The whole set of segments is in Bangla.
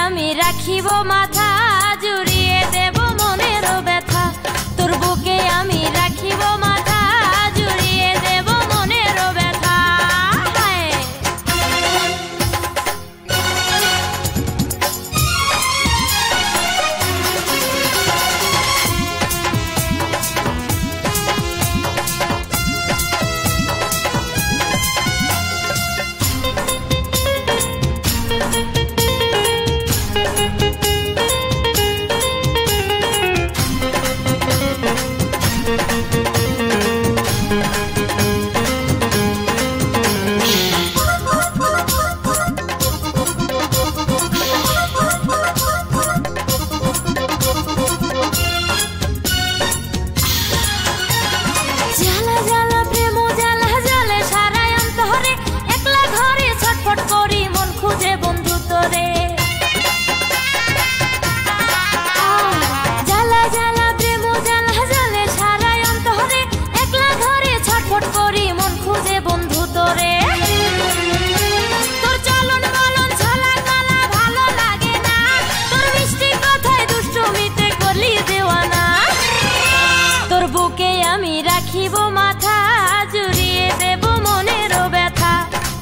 আমি রাখিব মাথা, জুড়িয়ে দেব মনের ব্যথা। তোর বুকে আমি রাখিব মাথা, জুড়িয়ে দেব মনের ব্যথা। বুকে আমি রাখিব মাথা, জুড়িয়ে দেব মনের ব্যথা।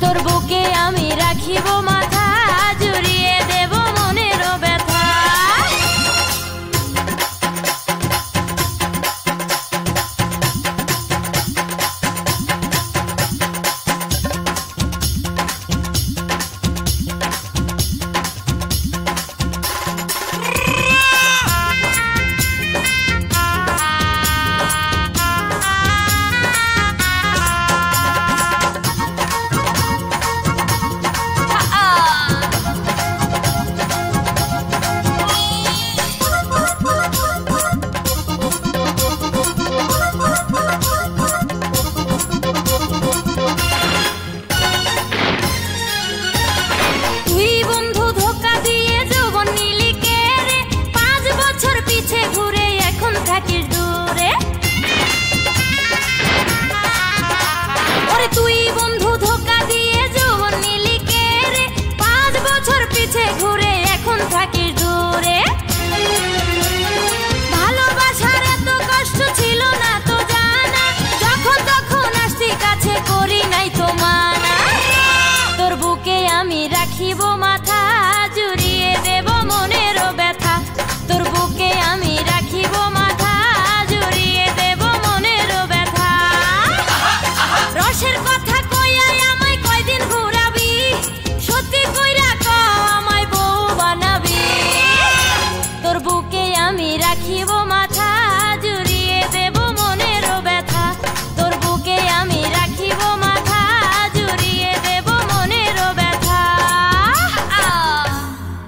তোর বুকে আমি রাখিব মাথা, জুড়িয়ে দেব মনের ব্যথা। তুই বন্ধু ধোকা দিয়ে যৌবন নিলি কে রে, 5 বছর পিছে ঘুরে এখন থাকিস দূরে। ভালোবাসার এত কষ্ট ছিল না তো জানা, যখন তখন আসতি কাছে করি নাই তো মানা। তোর বুকে আমি রাখিব মাথা,